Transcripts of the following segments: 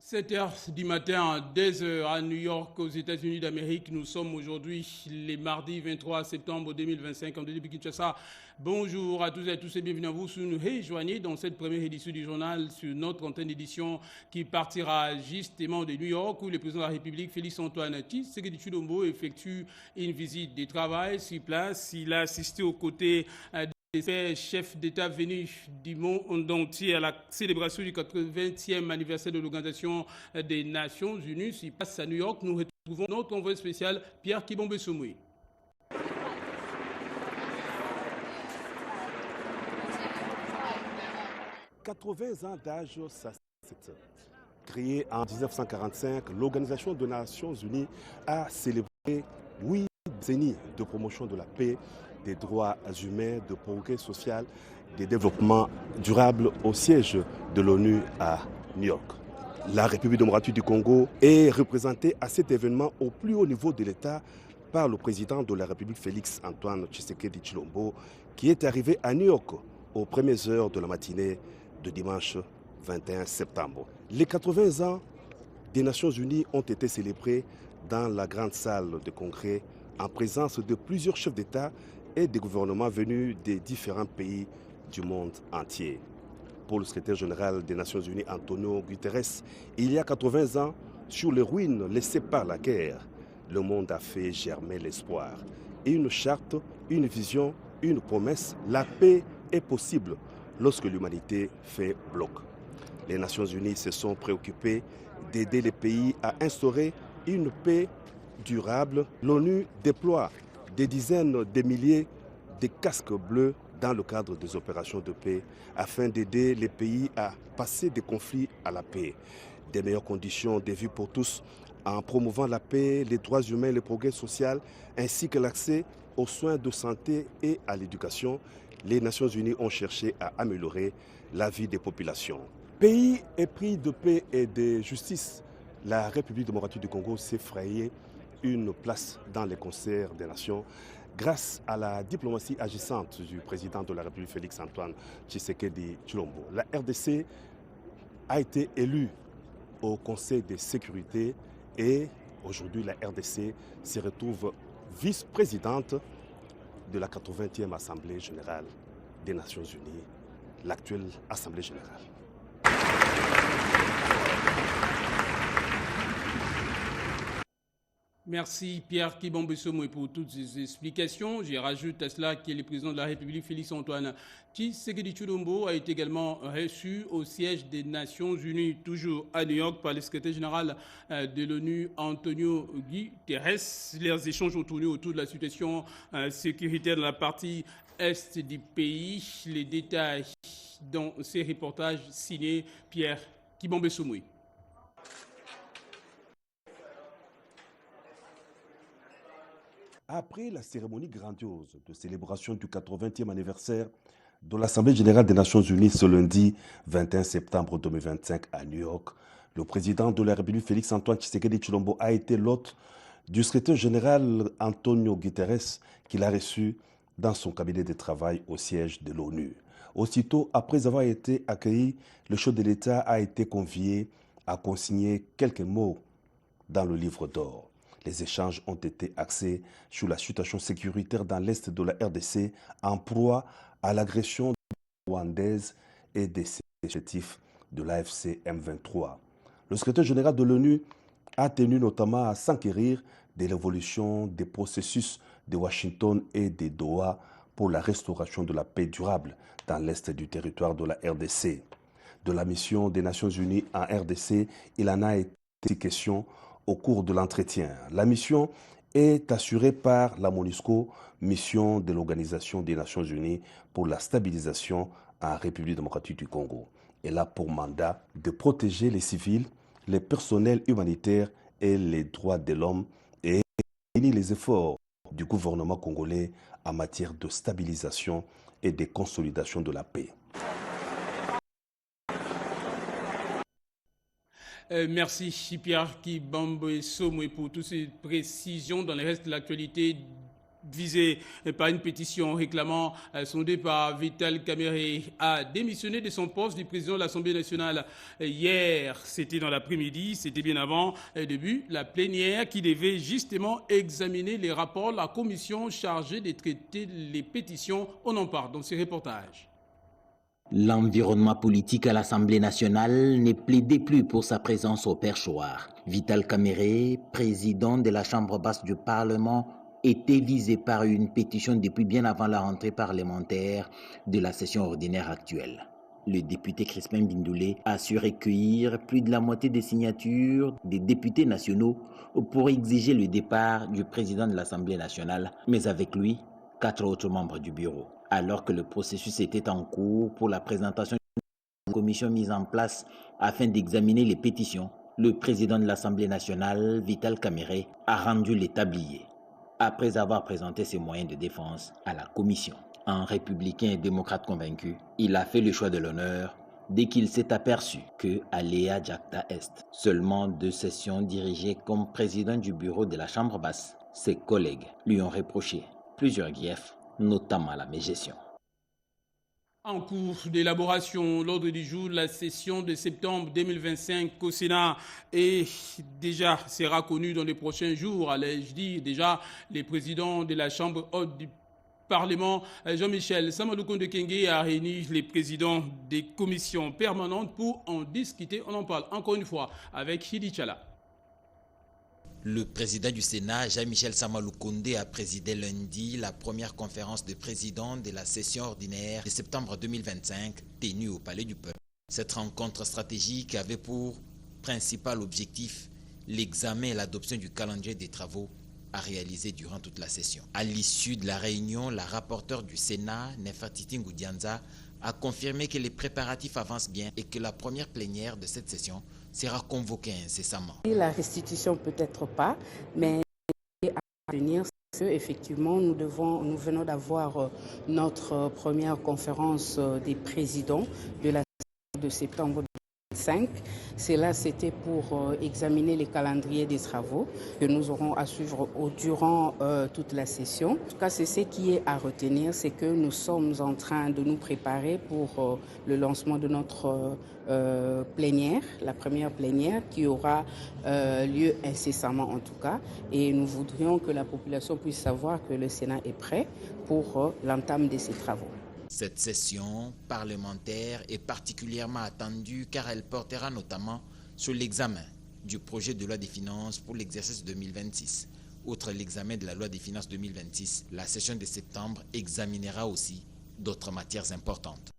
7 heures du matin, 2 heures à New York, aux États-Unis d'Amérique. Nous sommes aujourd'hui les mardis 23 septembre 2025 en depuis Kinshasa. Bonjour à tous et à tous et bienvenue à vous. Nous rejoignez dans cette première édition du journal sur notre antenne d'édition qui partira justement de New York où le président de la République, Félix-Antoine Tshisekedi Tshilombo, effectue une visite de travail sur place. Il a assisté aux côtés des chefs d'État venus du monde entier à la célébration du 80e anniversaire de l'Organisation des Nations Unies. Il passe à New York. Nous retrouvons notre envoyé spécial, Pierre Kibombe Somoui. « 80 ans d'âge, ça c'est créée en 1945, l'Organisation des Nations Unies a célébré 8 décennies de promotion de la paix, des droits humains, de progrès social, de développement durable au siège de l'ONU à New York. La République démocratique du Congo est représentée à cet événement au plus haut niveau de l'État par le président de la République, Félix-Antoine Tshisekedi Tshilombo, qui est arrivé à New York aux premières heures de la matinée de dimanche 21 septembre. Les 80 ans des Nations Unies ont été célébrés dans la grande salle de congrès en présence de plusieurs chefs d'État et des gouvernements venus des différents pays du monde entier. Pour le secrétaire général des Nations Unies, Antonio Guterres, il y a 80 ans, sur les ruines laissées par la guerre, le monde a fait germer l'espoir. Et une charte, une vision, une promesse, la paix est possible lorsque l'humanité fait bloc. Les Nations Unies se sont préoccupées d'aider les pays à instaurer une paix durable. L'ONU déploie des dizaines de milliers de casques bleus dans le cadre des opérations de paix afin d'aider les pays à passer des conflits à la paix. Des meilleures conditions de vie pour tous en promouvant la paix, les droits humains, le progrès social ainsi que l'accès aux soins de santé et à l'éducation. Les Nations Unies ont cherché à améliorer la vie des populations. Pays épris de paix et de justice, la République démocratique du Congo s'est frayée une place dans les concerts des nations grâce à la diplomatie agissante du président de la République Félix-Antoine Tshisekedi Tshilombo. La RDC a été élue au Conseil de sécurité et aujourd'hui la RDC se retrouve vice-présidente de la 80e Assemblée générale des Nations Unies, l'actuelle Assemblée générale. Merci Pierre Kibombe Somoui pour toutes ces explications. Je rajoute à cela que le président de la République, Félix-Antoine Tshisekedi Tshilombo, a été également reçu au siège des Nations Unies, toujours à New York, par le secrétaire général de l'ONU, Antonio Guterres. Les échanges ont tourné autour de la situation sécuritaire dans la partie est du pays. Les détails dans ces reportages signés Pierre Kibombe Somoui. Après la cérémonie grandiose de célébration du 80e anniversaire de l'Assemblée générale des Nations Unies ce lundi 21 septembre 2025 à New York, le président de la République Félix-Antoine Tshisekedi Tshilombo a été l'hôte du secrétaire général Antonio Guterres qu'il a reçu dans son cabinet de travail au siège de l'ONU. Aussitôt après avoir été accueilli, le chef de l'État a été convié à consigner quelques mots dans le livre d'or. Les échanges ont été axés sur la situation sécuritaire dans l'est de la RDC en proie à l'agression rwandaise et des effectifs de l'AFC M23. Le secrétaire général de l'ONU a tenu notamment à s'enquérir de l'évolution des processus de Washington et de Doha pour la restauration de la paix durable dans l'est du territoire de la RDC. De la mission des Nations Unies en RDC, il en a été question au cours de l'entretien. La mission est assurée par la MONUSCO, mission de l'Organisation des Nations Unies pour la stabilisation en République démocratique du Congo. Elle a pour mandat de protéger les civils, les personnels humanitaires et les droits de l'homme et unir les efforts du gouvernement congolais en matière de stabilisation et de consolidation de la paix. Merci Pierre Kibombe Somoui pour toutes ces précisions dans le reste de l'actualité visé par une pétition réclamant son départ. Vital Kamerhe a démissionné de son poste du président de l'Assemblée nationale hier. C'était dans l'après-midi, c'était bien avant le début la plénière qui devait justement examiner les rapports de la commission chargée de traiter les pétitions. On en parle dans ces reportages. L'environnement politique à l'Assemblée nationale ne plaidait plus pour sa présence au perchoir. Vital Kamerhe, président de la Chambre basse du Parlement, était visé par une pétition depuis bien avant la rentrée parlementaire de la session ordinaire actuelle. Le député Crispin Bindoulé a su recueillir plus de la moitié des signatures des députés nationaux pour exiger le départ du président de l'Assemblée nationale, mais avec lui, 4 autres membres du bureau. Alors que le processus était en cours pour la présentation d'une commission mise en place afin d'examiner les pétitions, le président de l'Assemblée nationale, Vital Kamerhe, a rendu le tablier après avoir présenté ses moyens de défense à la commission. Un républicain et démocrate convaincu, il a fait le choix de l'honneur dès qu'il s'est aperçu que Alea Jacta Est, seulement 2 sessions dirigées comme président du bureau de la Chambre basse, ses collègues lui ont reproché plusieurs griefs, notamment la mégestion. En cours d'élaboration, l'ordre du jour de la session de septembre 2025 au Sénat et déjà sera connu dans les prochains jours. Allais-je dire déjà les présidents de la Chambre haute du Parlement, Jean-Michel Samaloukonde Kenge a réuni les présidents des commissions permanentes pour en discuter. On en parle encore une fois avec Hidi Chala. Le président du Sénat, Jean-Michel Samaloukonde, a présidé lundi la première conférence de présidents de la session ordinaire de septembre 2025 tenue au Palais du Peuple. Cette rencontre stratégique avait pour principal objectif l'examen et l'adoption du calendrier des travaux à réaliser durant toute la session. À l'issue de la réunion, la rapporteure du Sénat, Nefertiti Ngoudianza, a confirmé que les préparatifs avancent bien et que la première plénière de cette session sera convoquée incessamment. La restitution peut-être pas, mais à venir, effectivement, nous venons d'avoir notre première conférence des présidents de la session de septembre 2025. Cela, c'était pour examiner les calendriers des travaux que nous aurons à suivre durant toute la session. En tout cas, c'est ce qui est à retenir, c'est que nous sommes en train de nous préparer pour le lancement de notre plénière, la première plénière qui aura lieu incessamment en tout cas. Et nous voudrions que la population puisse savoir que le Sénat est prêt pour l'entame de ces travaux. Cette session parlementaire est particulièrement attendue car elle portera notamment sur l'examen du projet de loi des finances pour l'exercice 2026. Outre l'examen de la loi des finances 2026, la session de septembre examinera aussi d'autres matières importantes.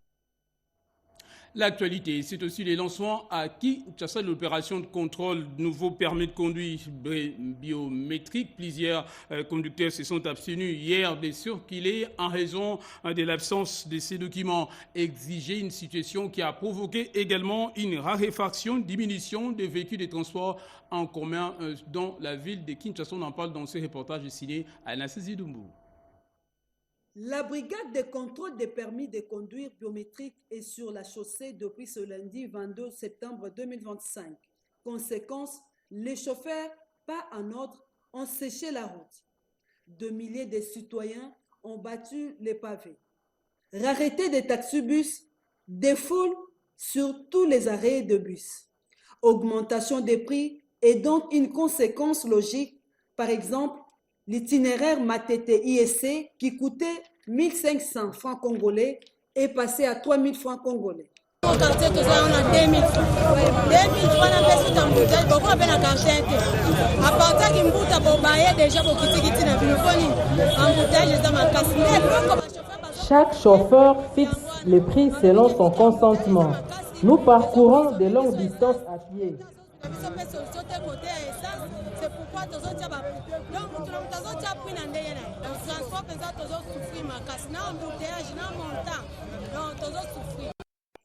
L'actualité, c'est aussi les lancements à Kinshasa de l'opération de contrôle de nouveaux permis de conduire biométriques. Plusieurs conducteurs se sont abstenus hier de circuler en raison de l'absence de ces documents exigés, une situation qui a provoqué également une raréfaction, diminution des véhicules de transport en commun dans la ville de Kinshasa. On en parle dans ce reportage signé à Nassezi Doumbou. La brigade de contrôle des permis de conduire biométriques est sur la chaussée depuis ce lundi 22 septembre 2025. Conséquence, les chauffeurs, pas en ordre, ont séché la route. De milliers de citoyens ont battu les pavés. Rareté des taxibus, des foules sur tous les arrêts de bus. Augmentation des prix est donc une conséquence logique. Par exemple, l'itinéraire Matete-ISC qui coûtait 1500 francs congolais est passé à 3000 francs congolais. Au quartier, on a 2000 francs. 2000 francs, on a fait embouteillage. Pourquoi on a fait la quartier? À partir d'une bouteille, on a déjà beaucoup de embouteillage. Chaque chauffeur fixe le prix selon son consentement. Nous parcourons de longues distances à pied.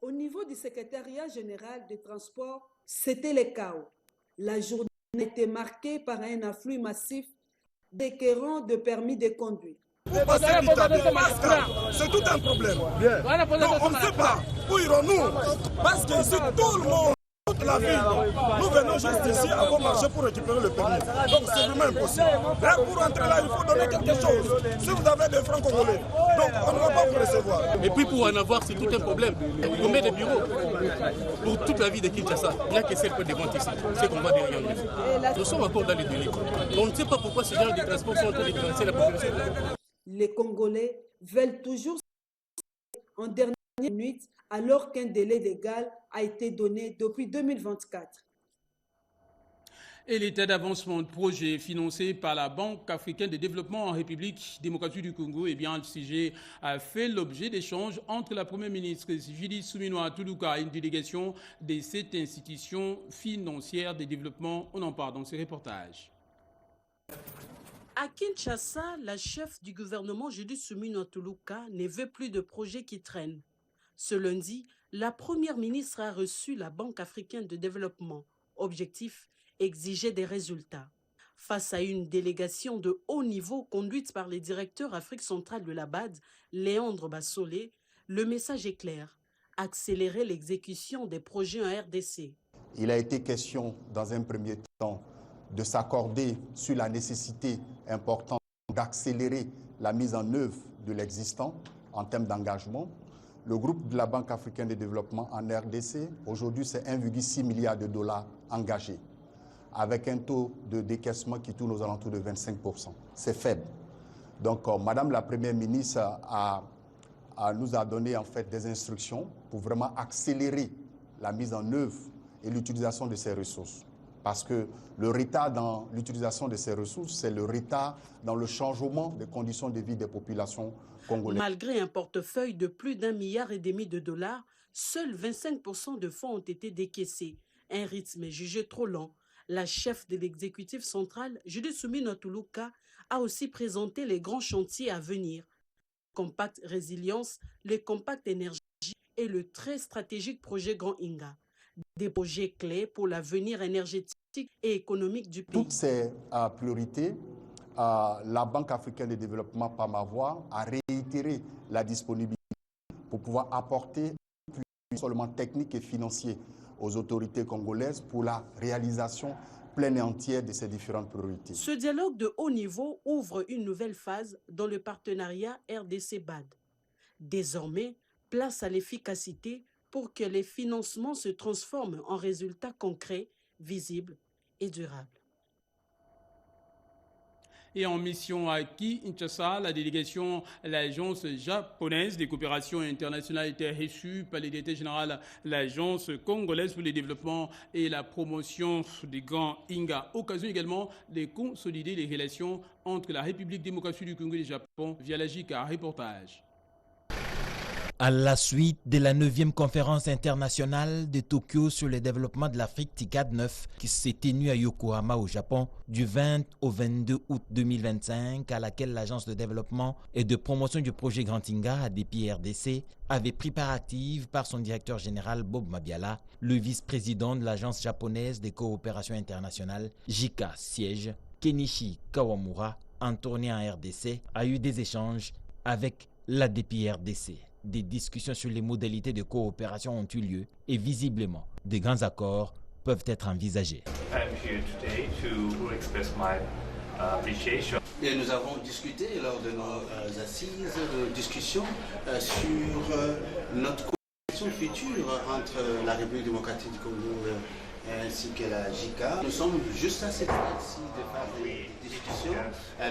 Au niveau du secrétariat général des transports, c'était le chaos. La journée était marquée par un afflux massif d'équérants de permis de conduire. C'est tout un problème. Non, on ne sait pas. Où irons-nous? Parce que ici, tout le monde la ville. Nous venons juste ici à bon marché pour récupérer le permis. Donc c'est vraiment impossible. Là, pour entrer là, il faut donner quelque chose. Si vous avez des francs congolais, donc on ne va pas vous recevoir. Et puis pour en avoir, c'est tout un problème. Combien de bureaux pour toute la vie de Kinshasa, bien que celle peut démonter ici, c'est qu'on va derrière nous. Nous sommes encore dans les délais. On ne sait pas pourquoi ce genre de transport sont en train de financer la population. Les Congolais veulent toujours en dernière minute alors qu'un délai légal a été donné depuis 2024. Et l'état d'avancement de projet financé par la Banque africaine de développement en République démocratique du Congo, eh bien, le sujet a fait l'objet d'échanges entre la première ministre Judith Suminwa Tuluka et une délégation de cette institution financière de développement. On en parle dans ce reportage. À Kinshasa, la chef du gouvernement Judith Suminwa Tuluka ne veut plus de projets qui traînent. Ce lundi, la première ministre a reçu la Banque africaine de développement. Objectif, exiger des résultats. Face à une délégation de haut niveau conduite par le directeur Afrique centrale de la BAD, Léandre Bassolé, le message est clair, accélérer l'exécution des projets en RDC. Il a été question dans un premier temps de s'accorder sur la nécessité importante d'accélérer la mise en œuvre de l'existant en termes d'engagement. Le groupe de la Banque africaine de développement en RDC, aujourd'hui, c'est 1,6 milliard de dollars engagés, avec un taux de décaissement qui tourne aux alentours de 25%. C'est faible. Donc, Madame la Première ministre nous a donné en fait des instructions pour vraiment accélérer la mise en œuvre et l'utilisation de ces ressources. Parce que le retard dans l'utilisation de ces ressources, c'est le retard dans le changement des conditions de vie des populations congolaises. Malgré un portefeuille de plus d'1,5 milliard de dollars, seuls 25% de fonds ont été décaissés. Un rythme jugé trop lent. La chef de l'exécutif central, Judith Suminwa Tuluka, a aussi présenté les grands chantiers à venir. Compact Résilience, le Compact Énergie et le très stratégique projet Grand Inga. Des projets clés pour l'avenir énergétique et économique du pays. Toutes ces priorités, la Banque africaine de développement, par ma voix, a réitéré la disponibilité pour pouvoir apporter un appui non seulement technique et financier aux autorités congolaises pour la réalisation pleine et entière de ces différentes priorités. Ce dialogue de haut niveau ouvre une nouvelle phase dans le partenariat RDC-BAD. Désormais, place à l'efficacité pour que les financements se transforment en résultats concrets, visibles et durables. Et en mission à Kinshasa, la délégation, l'agence japonaise des coopérations internationales était reçue par le directeur général de l'agence congolaise pour le développement et la promotion des Grands Inga. Occasion également de consolider les relations entre la République démocratique du Congo et le Japon via la JICA. Reportage. À la suite de la 9e conférence internationale de Tokyo sur le développement de l'Afrique TICAD 9 qui s'est tenue à Yokohama au Japon du 20 au 22 août 2025, à laquelle l'agence de développement et de promotion du projet Grand Inga ADP RDC avait pris part active par son directeur général Bob Mabiala, le vice-président de l'agence japonaise des coopérations internationales JICA siège, Kenichi Kawamura, en tournée en RDC, a eu des échanges avec l'ADP RDC. Des discussions sur les modalités de coopération ont eu lieu et visiblement, de grands accords peuvent être envisagés. Et nous avons discuté lors de nos assises, de discussions sur notre coopération future entre la République démocratique du Congo ainsi que la JICA. Nous sommes juste à cette phase-ci de faire des discussions.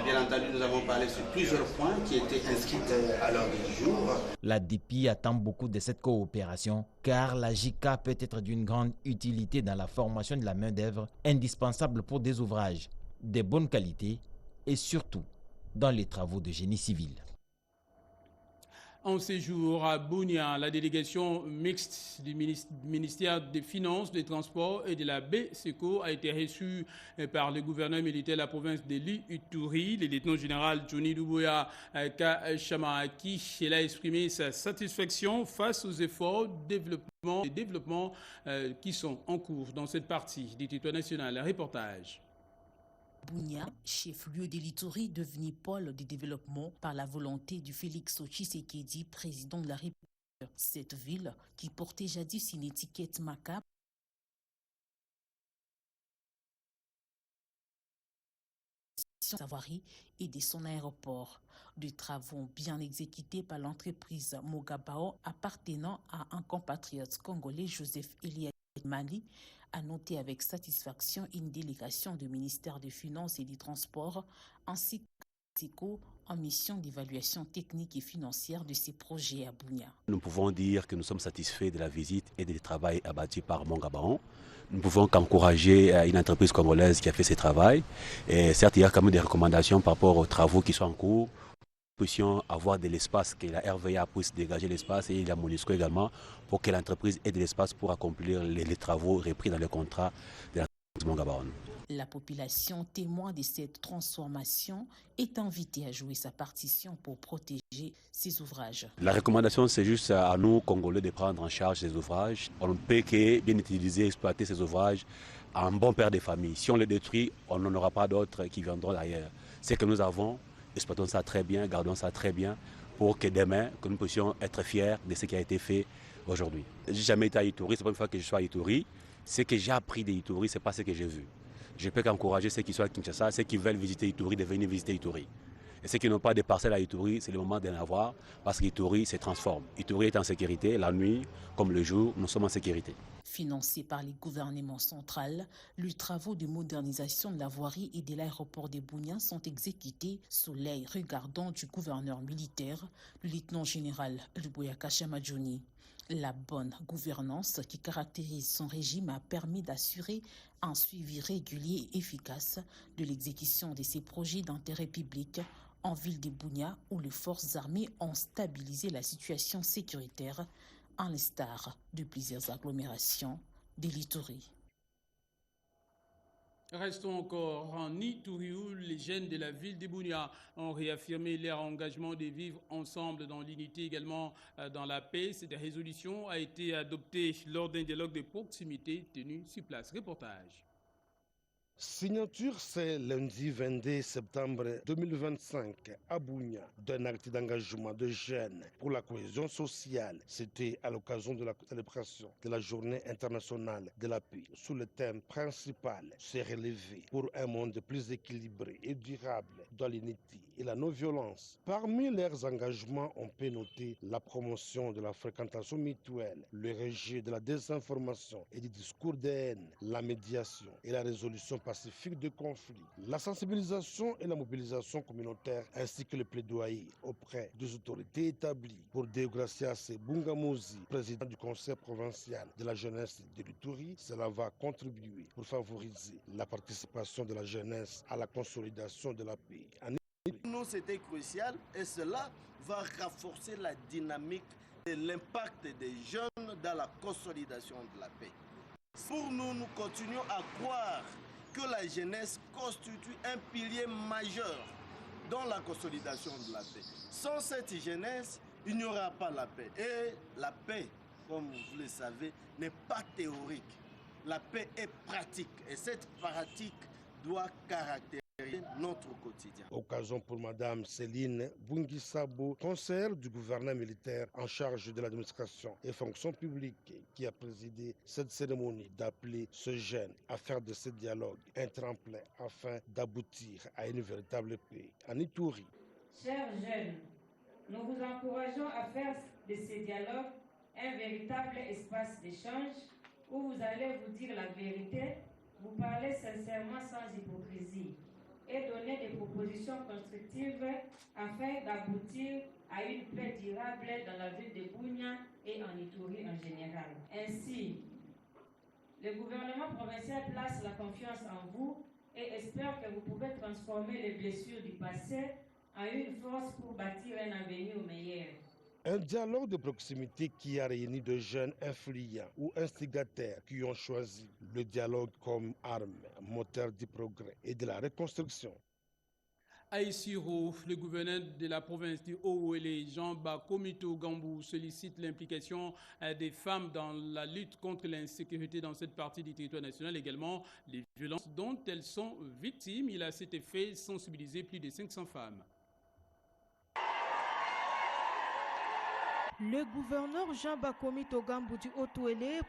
Bien entendu, nous avons parlé sur plusieurs points qui étaient inscrits à l'ordre du jour. L'ADP attend beaucoup de cette coopération car la JICA peut être d'une grande utilité dans la formation de la main-d'œuvre indispensable pour des ouvrages de bonne qualité et surtout dans les travaux de génie civil. En séjour à Bunia, la délégation mixte du ministère des Finances, des Transports et de la BSECO a été reçue par le gouverneur militaire de la province de l'Ituri, le lieutenant général Johnny Doumbouya Kashamaki. Il a exprimé sa satisfaction face aux efforts de développement qui sont en cours dans cette partie du territoire national. Reportage. Bunia, chef-lieu de l'Ituri, devenu pôle de développement par la volonté du Félix Tshisekedi, président de la République. Cette ville, qui portait jadis une étiquette macabre, gestion de sa voirie et de son aéroport. Des travaux bien exécutés par l'entreprise Mogabao appartenant à un compatriote congolais, Joseph Elia Mali, a noté avec satisfaction une délégation du ministère des Finances et des Transports ainsi qu'Asico en mission d'évaluation technique et financière de ces projets à Bunia. Nous pouvons dire que nous sommes satisfaits de la visite et du travail abattu par Mogabao. Nous pouvons qu'encourager une entreprise congolaise qui a fait ce travail. Et certes, il y a quand même des recommandations par rapport aux travaux qui sont en cours. Nous puissions avoir de l'espace, que la RVA puisse dégager l'espace et la MONUSCO également pour que l'entreprise ait de l'espace pour accomplir les travaux repris dans le contrat de l'entreprise Mogabao. La population témoin de cette transformation est invitée à jouer sa partition pour protéger ces ouvrages. La recommandation, c'est juste à nous, Congolais, de prendre en charge ces ouvrages. On ne peut que bien utiliser, exploiter ces ouvrages en bon père de famille. Si on les détruit, on n'en aura pas d'autres qui viendront derrière. Ce que nous avons, exploitons ça très bien, gardons ça très bien pour que demain, que nous puissions être fiers de ce qui a été fait aujourd'hui. Je n'ai jamais été à Ituri, c'est pas une fois que je suis à Ituri. Ce que j'ai appris de Ituri, ce n'est pas ce que j'ai vu. Je peux qu'encourager ceux qui sont à Kinshasa, ceux qui veulent visiter Ituri, de venir visiter Ituri. Et ceux qui n'ont pas de parcelles à Ituri, c'est le moment d'en avoir parce qu'Ituri se transforme. Ituri est en sécurité, la nuit comme le jour, nous sommes en sécurité. Financé par les gouvernements centraux, les travaux de modernisation de la voirie et de l'aéroport de Bunia sont exécutés sous l'œil regardant du gouverneur militaire, le lieutenant-général Luboyaka Chamadjouni. La bonne gouvernance qui caractérise son régime a permis d'assurer un suivi régulier et efficace de l'exécution de ces projets d'intérêt public en ville de Bunia où les forces armées ont stabilisé la situation sécuritaire en l'instar de plusieurs agglomérations de l'Ituri. Restons encore en Ituri où les jeunes de la ville de Bunia ont réaffirmé leur engagement de vivre ensemble dans l'unité, également dans la paix. Cette résolution a été adoptée lors d'un dialogue de proximité tenu sur place. Reportage. Signature ce lundi 22 septembre 2025 à Bunia d'un acte d'engagement de jeunes pour la cohésion sociale. C'était à l'occasion de la célébration de la Journée internationale de la paix sous le thème principal se relever pour un monde plus équilibré et durable dans l'unité et la non-violence. Parmi leurs engagements, on peut noter la promotion de la fréquentation mutuelle, le rejet de la désinformation et des discours de haine, la médiation et la résolution pacifique de conflits, la sensibilisation et la mobilisation communautaire ainsi que le plaidoyer auprès des autorités établies. Pour Deogracias Bungamuzi, président du conseil provincial de la jeunesse de l'Ituri, cela va contribuer pour favoriser la participation de la jeunesse à la consolidation de la paix. Pour nous, c'était crucial et cela va renforcer la dynamique et l'impact des jeunes dans la consolidation de la paix. Pour nous, nous continuons à croire que la jeunesse constitue un pilier majeur dans la consolidation de la paix. Sans cette jeunesse, il n'y aura pas la paix. Et la paix, comme vous le savez, n'est pas théorique. La paix est pratique et cette pratique doit caractériser notre quotidien. Occasion pour Madame Céline Bungisabo, conseillère du gouverneur militaire en charge de l'administration et fonction publique, qui a présidé cette cérémonie, d'appeler ce jeune à faire de ce dialogue un tremplin afin d'aboutir à une véritable paix en Ituri. Chers jeunes, nous vous encourageons à faire de ce dialogue un véritable espace d'échange où vous allez vous dire la vérité, vous parler sincèrement sans hypocrisie et donner des propositions constructives afin d'aboutir à une paix durable dans la ville de Bunia et en Ituri en général. Ainsi, le gouvernement provincial place la confiance en vous et espère que vous pouvez transformer les blessures du passé en une force pour bâtir un avenir meilleur. Un dialogue de proximité qui a réuni de jeunes influents ou instigateurs qui ont choisi le dialogue comme arme, moteur du progrès et de la reconstruction. À Isiro, le gouverneur de la province du Haut-Ouélé, Jean Bakomito Gambou, sollicite l'implication des femmes dans la lutte contre l'insécurité dans cette partie du territoire national, également les violences dont elles sont victimes. Il a à cet effet sensibilisé plus de 500 femmes. Le gouverneur Jean Bakomito Gambou du Haut-Ouélé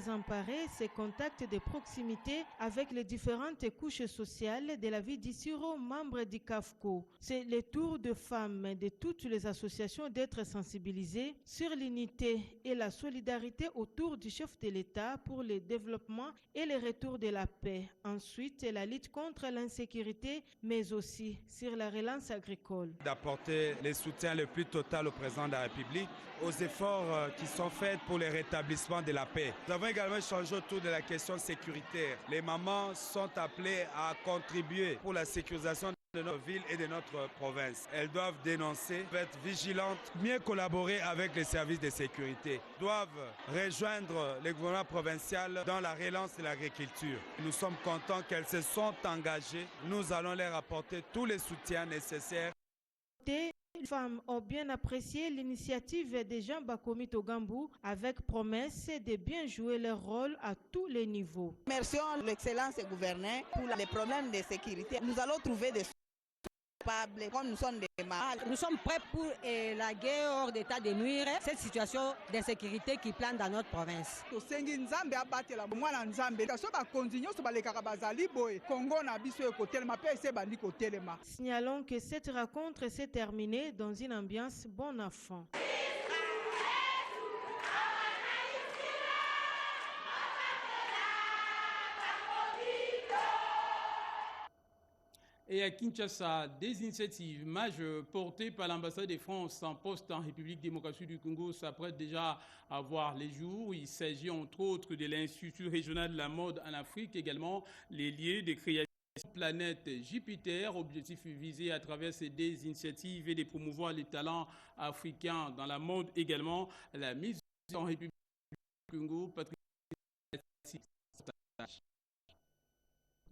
Emparer ces contacts de proximité avec les différentes couches sociales de la vie d'Issiro, membres du CAFCO. C'est le tour de femmes de toutes les associations d'être sensibilisées sur l'unité et la solidarité autour du chef de l'État pour le développement et le retour de la paix. Ensuite, la lutte contre l'insécurité, mais aussi sur la relance agricole. D'apporter le soutien le plus total au président de la République, aux efforts qui sont faits pour le rétablissement de la paix. Nous avons également échangé autour de la question sécuritaire. Les mamans sont appelées à contribuer pour la sécurisation de notre ville et de notre province. Elles doivent dénoncer, être vigilantes, mieux collaborer avec les services de sécurité, doivent rejoindre le gouvernement provincial dans la relance de l'agriculture. Nous sommes contents qu'elles se sont engagées. Nous allons leur apporter tous les soutiens nécessaires. Les femmes ont bien apprécié l'initiative de Jean Bakomi Togambou avec promesse de bien jouer leur rôle à tous les niveaux. Remercions l'excellence gouverneur pour les problèmes de sécurité. Nous allons trouver des coupables comme nous sommes des mâles. Nous sommes prêts pour la guerre hors d'état de nuire cette situation d'insécurité qui plane dans notre province. Signalons que cette rencontre s'est terminée dans une ambiance bon enfant. Et à Kinshasa, des initiatives majeures portées par l'ambassade de France en poste en République démocratique du Congo s'apprêtent déjà à voir les jours. Il s'agit entre autres de l'Institut régional de la mode en Afrique, également les lieux de création planète Jupiter. Objectif visé à travers ces deux initiatives et de promouvoir les talents africains dans la mode, également la mise en République du Congo.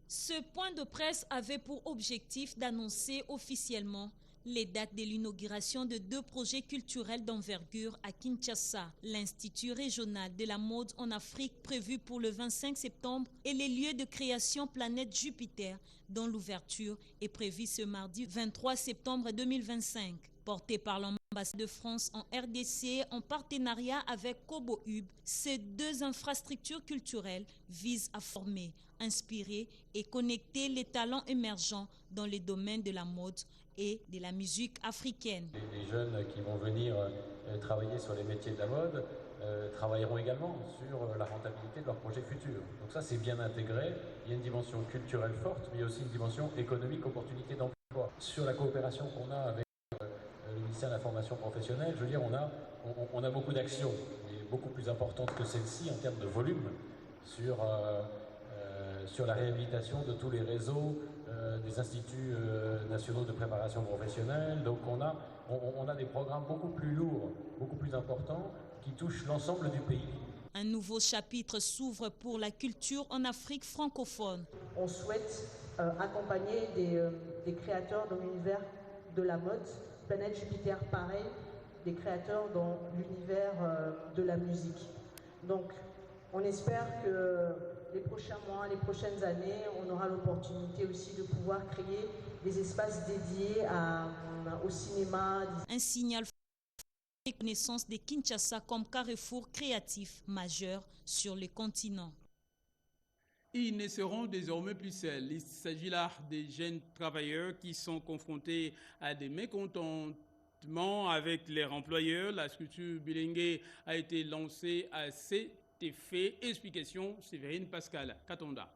Ce point de presse avait pour objectif d'annoncer officiellement les dates de l'inauguration de deux projets culturels d'envergure à Kinshasa, l'Institut régional de la mode en Afrique prévu pour le 25 septembre et les lieux de création Planète Jupiter dont l'ouverture est prévue ce mardi 23 septembre 2025. Porté par l'ambassade de France en RDC en partenariat avec Kobo Hub, ces deux infrastructures culturelles visent à former, inspirer et connecter les talents émergents dans les domaines de la mode et de la musique africaine. Les jeunes qui vont venir travailler sur les métiers de la mode travailleront également sur la rentabilité de leurs projets futurs. Donc ça, c'est bien intégré. Il y a une dimension culturelle forte, mais il y a aussi une dimension économique, opportunité d'emploi. Sur la coopération qu'on a avec le ministère de la formation professionnelle, je veux dire, on a beaucoup d'actions, mais beaucoup plus importantes que celle-ci en termes de volume sur la réhabilitation de tous les réseaux des instituts nationaux de préparation professionnelle. Donc on a des programmes beaucoup plus lourds, beaucoup plus importants, qui touchent l'ensemble du pays. Un nouveau chapitre s'ouvre pour la culture en Afrique francophone. On souhaite accompagner des créateurs dans l'univers de la mode. Planète Jupiter, pareil, des créateurs dans l'univers de la musique. Donc, on espère que les prochains mois, les prochaines années, on aura l'opportunité aussi de pouvoir créer des espaces dédiés au cinéma. Un signal de reconnaissance de Kinshasa comme carrefour créatif majeur sur le continent. Ils ne seront désormais plus seuls. Il s'agit là des jeunes travailleurs qui sont confrontés à des mécontentements avec leurs employeurs. La structure bilingue a été lancée à cet effet. Explication, Séverine Pascal Katonda.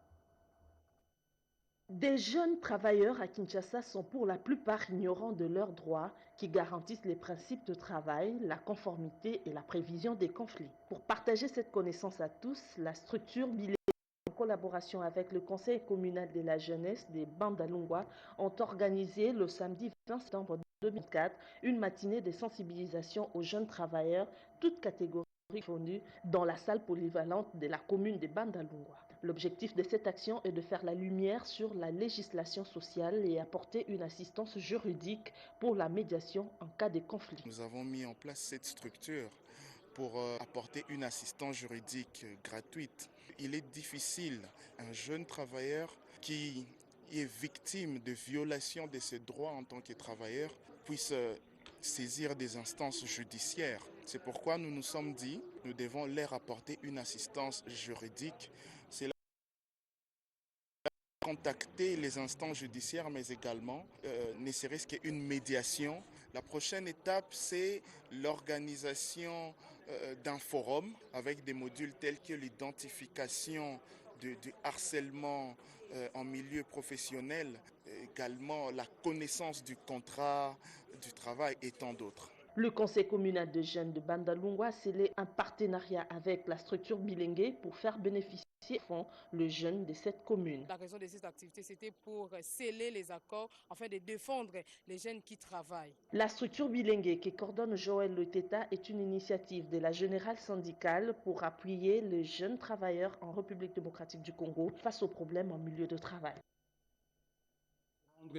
Des jeunes travailleurs à Kinshasa sont pour la plupart ignorants de leurs droits qui garantissent les principes de travail, la conformité et la prévision des conflits. Pour partager cette connaissance à tous, la structure bilingue en collaboration avec le Conseil communal de la jeunesse des Bandalungwa ont organisé le samedi 20 septembre 2004 une matinée de sensibilisation aux jeunes travailleurs, toutes catégories confondues, dans la salle polyvalente de la commune de Bandalungwa. L'objectif de cette action est de faire la lumière sur la législation sociale et apporter une assistance juridique pour la médiation en cas de conflit. Nous avons mis en place cette structure pour apporter une assistance juridique gratuite. Il est difficile, un jeune travailleur qui est victime de violation de ses droits en tant que travailleur puisse saisir des instances judiciaires. C'est pourquoi nous nous sommes dit nous devons leur apporter une assistance juridique. C'est là contacter les instances judiciaires, mais également ne serait-ce qu'une médiation. La prochaine étape, c'est l'organisation d'un forum avec des modules tels que l'identification du harcèlement en milieu professionnel, également la connaissance du contrat du travail et tant d'autres. Le conseil communal de jeunes de Bandalungwa a scellé un partenariat avec la structure Bilingue pour faire bénéficier le jeune de cette commune. La raison de cette activité, c'était pour sceller les accords afin de défendre les jeunes qui travaillent. La structure Bilingue qui coordonne Joël Leteta est une initiative de la Générale syndicale pour appuyer les jeunes travailleurs en République démocratique du Congo face aux problèmes en milieu de travail.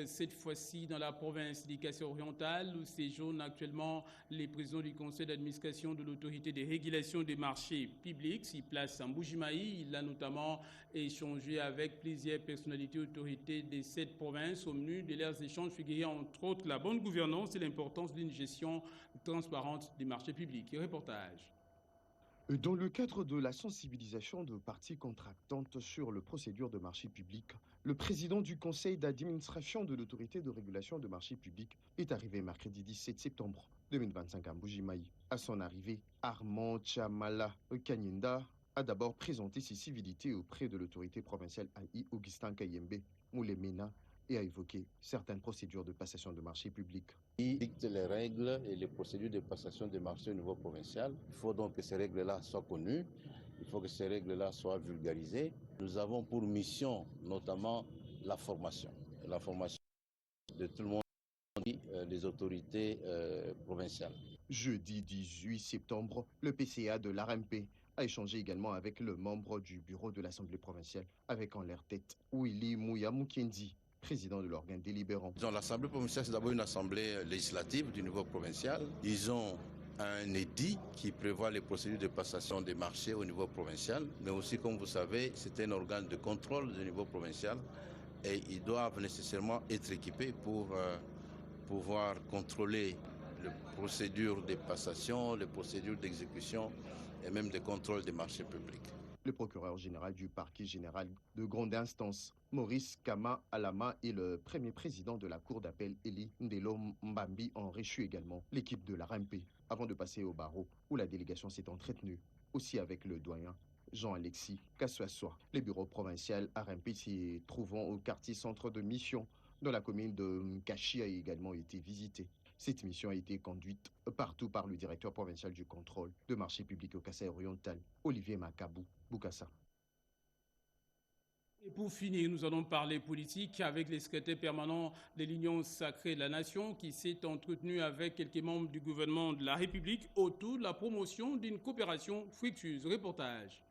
Cette fois-ci dans la province d'Ikassai orientale où séjournent actuellement les présidents du conseil d'administration de l'autorité de régulation des marchés publics. S'il place en Mbuji-Mayi, il a notamment échangé avec plusieurs personnalités autorités de cette province. Au menu de leurs échanges figurait entre autres la bonne gouvernance et l'importance d'une gestion transparente des marchés publics. Reportage. Dans le cadre de la sensibilisation de parties contractantes sur la procédure de marché public, le président du conseil d'administration de l'autorité de régulation de marché public est arrivé mercredi 17 septembre 2025 à Mbuji-Mayi. À son arrivée, Armand Chamala Kanyinda a d'abord présenté ses civilités auprès de l'autorité provinciale AI Augustin Kayembe Moulemena et a évoqué certaines procédures de passation de marché public. Il dicte les règles et les procédures de passation de marché au niveau provincial. Il faut donc que ces règles-là soient connues, il faut que ces règles-là soient vulgarisées. Nous avons pour mission notamment la formation de tout le monde, des autorités provinciales. Jeudi 18 septembre, le PCA de l'ARMP a échangé également avec le membre du bureau de l'Assemblée provinciale, avec en leur tête Willy Mouya Mukendi, président de l'organe délibérant. L'Assemblée provinciale, c'est d'abord une assemblée législative du niveau provincial. Ils ont un édit qui prévoit les procédures de passation des marchés au niveau provincial, mais aussi, comme vous savez, c'est un organe de contrôle du niveau provincial et ils doivent nécessairement être équipés pour pouvoir contrôler les procédures de passation, les procédures d'exécution et même de contrôle des marchés publics. Le procureur général du parquet général de grande instance, Maurice Kama Alama, et le premier président de la cour d'appel, Eli Ndelo Mbambi, ont reçu également l'équipe de la RMP avant de passer au barreau où la délégation s'est entretenue, aussi avec le doyen Jean-Alexis Kassoassoa. Les bureaux provinciaux RMP s'y trouvant au quartier centre de mission dans la commune de Mkachi a également été visités. Cette mission a été conduite partout par le directeur provincial du contrôle de marché public au Kassai oriental, Olivier Makabou Boukassa. Et pour finir, nous allons parler politique avec le secrétaire permanent de l'Union sacrée de la Nation qui s'est entretenu avec quelques membres du gouvernement de la République autour de la promotion d'une coopération fructueuse. Reportage.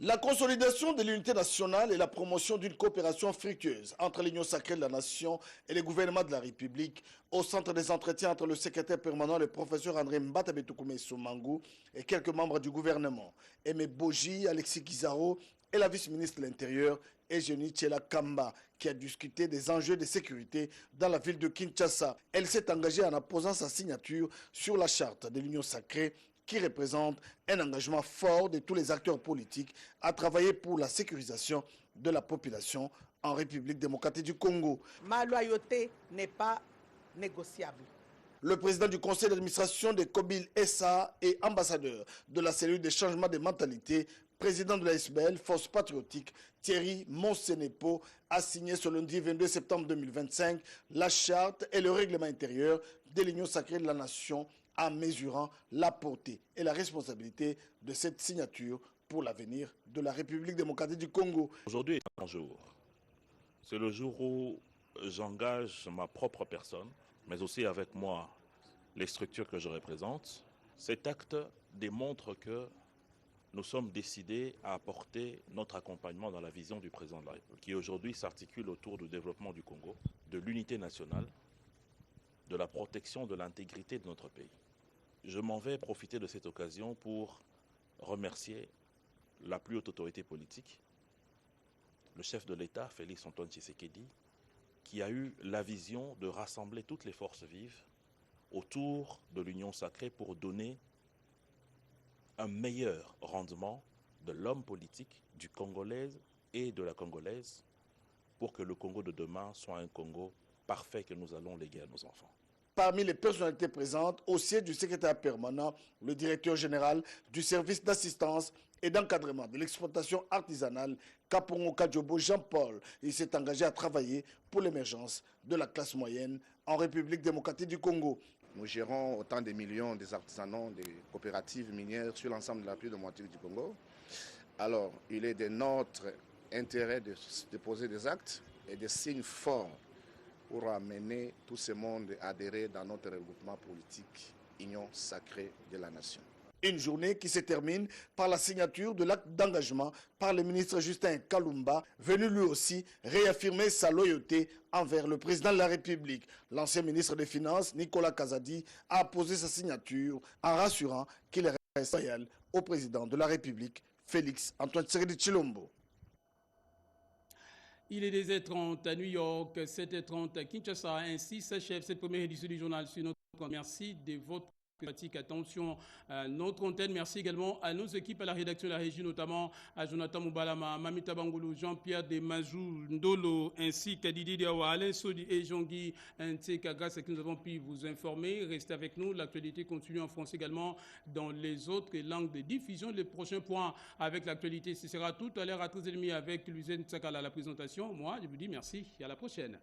La consolidation de l'unité nationale et la promotion d'une coopération fructueuse entre l'Union sacrée de la Nation et le gouvernement de la République au centre des entretiens entre le secrétaire permanent, le professeur André Mbata-Betoukoumé Soumangou et quelques membres du gouvernement, Aimé Boji, Alexis Kizaro et la vice-ministre de l'Intérieur, Eugénie Tchela Kamba, qui a discuté des enjeux de sécurité dans la ville de Kinshasa. Elle s'est engagée en apposant sa signature sur la charte de l'Union sacrée qui représente un engagement fort de tous les acteurs politiques à travailler pour la sécurisation de la population en République démocratique du Congo. Ma loyauté n'est pas négociable. Le président du conseil d'administration de Kobil SA et ambassadeur de la cellule de changement de mentalité, président de la SBL, Force patriotique, Thierry Monsenepo, a signé ce lundi 22 septembre 2025 la charte et le règlement intérieur de l'Union sacrée de la Nation en mesurant la portée et la responsabilité de cette signature pour l'avenir de la République démocratique du Congo. Aujourd'hui est un jour. C'est le jour où j'engage ma propre personne, mais aussi avec moi les structures que je représente. Cet acte démontre que nous sommes décidés à apporter notre accompagnement dans la vision du président de la République, qui aujourd'hui s'articule autour du développement du Congo, de l'unité nationale, de la protection de l'intégrité de notre pays. Je m'en vais profiter de cette occasion pour remercier la plus haute autorité politique, le chef de l'État, Félix Antoine Tshisekedi, qui a eu la vision de rassembler toutes les forces vives autour de l'Union sacrée pour donner un meilleur rendement de l'homme politique, du Congolais et de la Congolaise pour que le Congo de demain soit un Congo parfait que nous allons léguer à nos enfants. Parmi les personnalités présentes, au siège du secrétaire permanent, le directeur général du service d'assistance et d'encadrement de l'exploitation artisanale, Kapongo Kadjobo Jean-Paul. Il s'est engagé à travailler pour l'émergence de la classe moyenne en République démocratique du Congo. Nous gérons autant de millions des artisanaux, des coopératives minières sur l'ensemble de la plus de moitié du Congo. Alors, il est de notre intérêt de poser des actes et des signes forts pour amener tout ce monde à adhérer dans notre regroupement politique, Union sacrée de la nation. Une journée qui se termine par la signature de l'acte d'engagement par le ministre Justin Kalumba, venu lui aussi réaffirmer sa loyauté envers le président de la République. L'ancien ministre des Finances, Nicolas Kazadi, a posé sa signature en rassurant qu'il reste loyal au président de la République, Félix Antoine Tshisekedi Tshilombo. Il est 10h30 à New York, 7h30 à Kinshasa. Ainsi s'achève cette première édition du journal sur notre compte. Merci de votre attention à notre antenne. Merci également à nos équipes à la rédaction de la régie, notamment à Jonathan Moubalama, Mamita Bangoulou, Jean-Pierre Demazou, Ndolo, ainsi qu'à Didier Diawa, Alain Sodi et Jean-Guy Nteka. Grâce à qui nous avons pu vous informer. Restez avec nous. L'actualité continue en français également dans les autres langues de diffusion. Les prochains points avec l'actualité, ce sera tout à l'heure à 13h30 avec Luzen Tsakala à la présentation. Moi, je vous dis merci et à la prochaine.